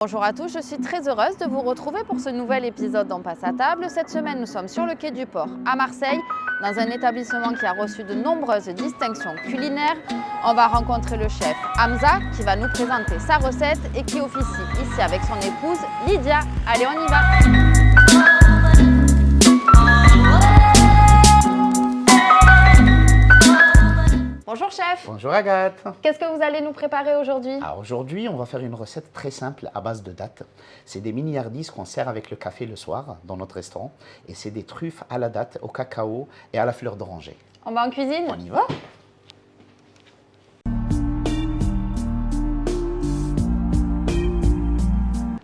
Bonjour à tous, je suis très heureuse de vous retrouver pour ce nouvel épisode d'On passe à table. Cette semaine, nous sommes sur le quai du Port à Marseille, dans un établissement qui a reçu de nombreuses distinctions culinaires. On va rencontrer le chef Hamza qui va nous présenter sa recette et qui officie ici avec son épouse Lydia. Allez, on y va! Bonjour chef! Bonjour Agathe. Qu'est-ce que vous allez nous préparer aujourd'hui? Alors aujourd'hui, on va faire une recette très simple à base de dattes. C'est des mini-hardis qu'on sert avec le café le soir dans notre restaurant. Et c'est des truffes à la date, au cacao et à la fleur d'oranger. On va en cuisine? On y va?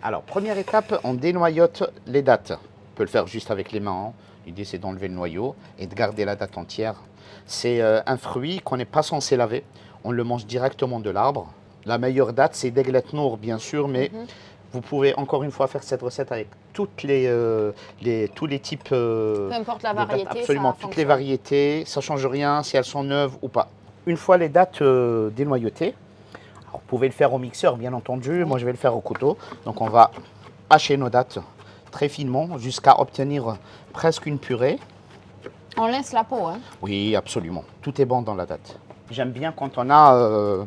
Alors, première étape, on dénoyote les dattes. On peut le faire juste avec les mains. L'idée, c'est d'enlever le noyau et de garder la date entière. C'est un fruit qu'on n'est pas censé laver. On le mange directement de l'arbre. La meilleure date, c'est d'Aiglette Nour, bien sûr, mais vous pouvez encore une fois faire cette recette avec tous les types Peu importe la de dattes. variété, Absolument, ça toutes les fonctionne. variétés. Ça ne change rien si elles sont neuves ou pas. Une fois les dattes dénoyautées, alors, vous pouvez le faire au mixeur, bien entendu. Moi, je vais le faire au couteau. Donc, on va hacher nos dattes très finement jusqu'à obtenir presque une purée. On laisse la peau, hein? Oui, absolument. Tout est bon dans la date. J'aime bien quand on a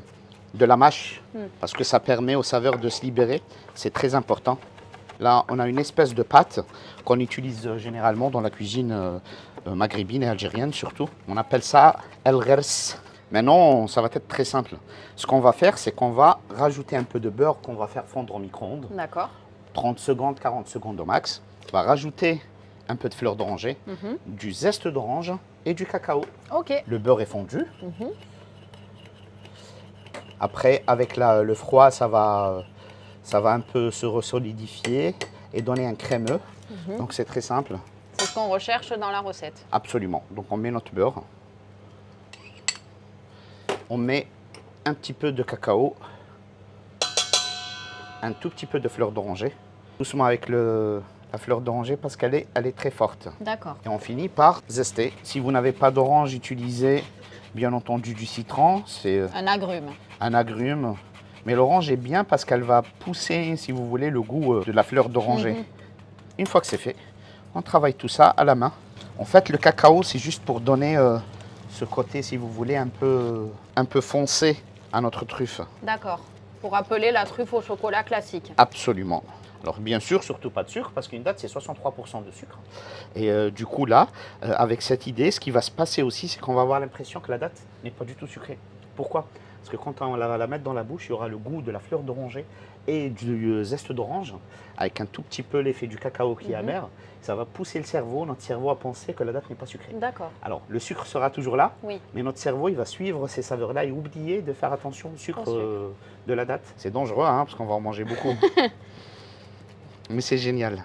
de la mâche parce que ça permet aux saveurs de se libérer. C'est très important. Là, on a une espèce de pâte qu'on utilise généralement dans la cuisine maghrébine et algérienne surtout. On appelle ça el ghers. Maintenant, ça va être très simple. Ce qu'on va faire, c'est qu'on va rajouter un peu de beurre qu'on va faire fondre au micro-ondes. D'accord. 30 secondes, 40 secondes au max. On va rajouter un peu de fleur d'oranger, du zeste d'orange et du cacao. Ok. Le beurre est fondu. Après, avec le froid, ça va un peu se resolidifier et donner un crémeux. Donc, c'est très simple. C'est ce qu'on recherche dans la recette. Absolument. Donc, on met notre beurre. On met un petit peu de cacao. Un tout petit peu de fleur d'oranger. Doucement avec la fleur d'oranger parce qu'elle est très forte. D'accord. Et on finit par zester. Si vous n'avez pas d'orange, utilisez bien entendu du citron. C'est Un agrume. un agrume. Mais l'orange est bien parce qu'elle va pousser, si vous voulez, le goût de la fleur d'oranger. Une fois que c'est fait, on travaille tout ça à la main. En fait, le cacao, c'est juste pour donner ce côté, si vous voulez, un peu foncé à notre truffe. D'accord. Pour appeler la truffe au chocolat classique. Absolument. Alors bien sûr, surtout pas de sucre, parce qu'une date, c'est 63% de sucre. Et du coup, là, avec cette idée, ce qui va se passer aussi, c'est qu'on va avoir l'impression que la date n'est pas du tout sucrée. Pourquoi? Parce que quand on va la mettre dans la bouche, il y aura le goût de la fleur d'oranger et du zeste d'orange, avec un tout petit peu l'effet du cacao qui est amer. Ça va pousser le cerveau, notre cerveau, à penser que la date n'est pas sucrée. D'accord. Alors, le sucre sera toujours là, Oui. mais notre cerveau, il va suivre ces saveurs-là et oublier de faire attention au sucre, Au sucre. de la date. C'est dangereux, hein, parce qu'on va en manger beaucoup. Mais c'est génial.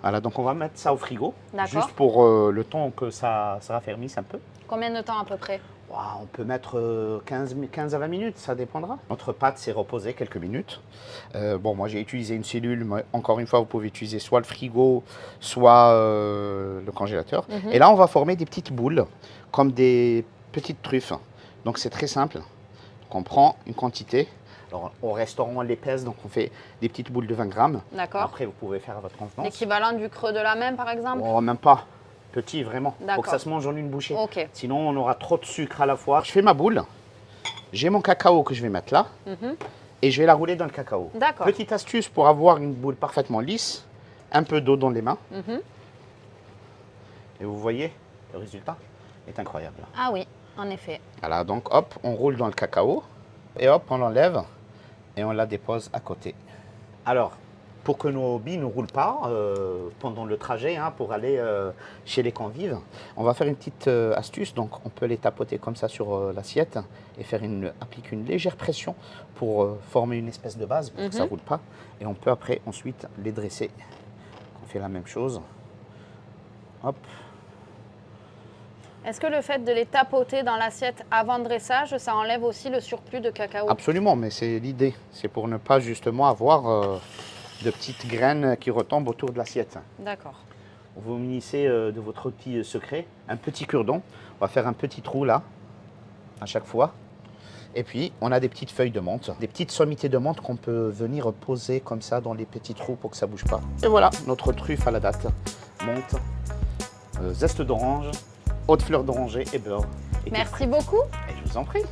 Voilà, donc on va mettre ça au frigo, D'accord. juste pour le temps que ça raffermisse un peu. Combien de temps à peu près? On peut mettre 15 à 20 minutes, ça dépendra. Notre pâte s'est reposée quelques minutes. Bon, moi j'ai utilisé une cellule, mais encore une fois, vous pouvez utiliser soit le frigo, soit le congélateur. Et là, on va former des petites boules, comme des petites truffes. Donc c'est très simple. Donc, on prend une quantité. Alors, au restaurant, on les pèse, donc on fait des petites boules de 20 grammes. D'accord. Après, vous pouvez faire à votre convenance. L'équivalent du creux de la main, par exemple? Oh, même pas. Petit, vraiment. Pour D'accord. que ça se mange en une bouchée. Ok. Sinon, on aura trop de sucre à la fois. Je fais ma boule. J'ai mon cacao que je vais mettre là. Et je vais la rouler dans le cacao. D'accord. Petite astuce pour avoir une boule parfaitement lisse. Un peu d'eau dans les mains. Et vous voyez, le résultat est incroyable. Ah oui, en effet. Voilà, donc hop, on roule dans le cacao. Et hop, on l'enlève. Et on la dépose à côté. Alors, pour que nos billes ne roulent pas pendant le trajet, hein, pour aller chez les convives, on va faire une petite astuce. Donc, on peut les tapoter comme ça sur l'assiette et appliquer une légère pression pour former une espèce de base pour que ça ne roule pas. Et on peut après, ensuite, les dresser. On fait la même chose. Hop. Est-ce que le fait de les tapoter dans l'assiette avant dressage, ça enlève aussi le surplus de cacao? Absolument, mais c'est l'idée. C'est pour ne pas justement avoir de petites graines qui retombent autour de l'assiette. D'accord. Vous munissez de votre outil secret, un petit cure-dent. On va faire un petit trou là, à chaque fois. Et puis, on a des petites feuilles de menthe, des petites sommités de menthe qu'on peut venir poser comme ça dans les petits trous pour que ça bouge pas. Et voilà, notre truffe à la date. Menthe, zeste d'orange, eau de fleur d'oranger et beurre. Et Merci beaucoup. Et je vous en prie.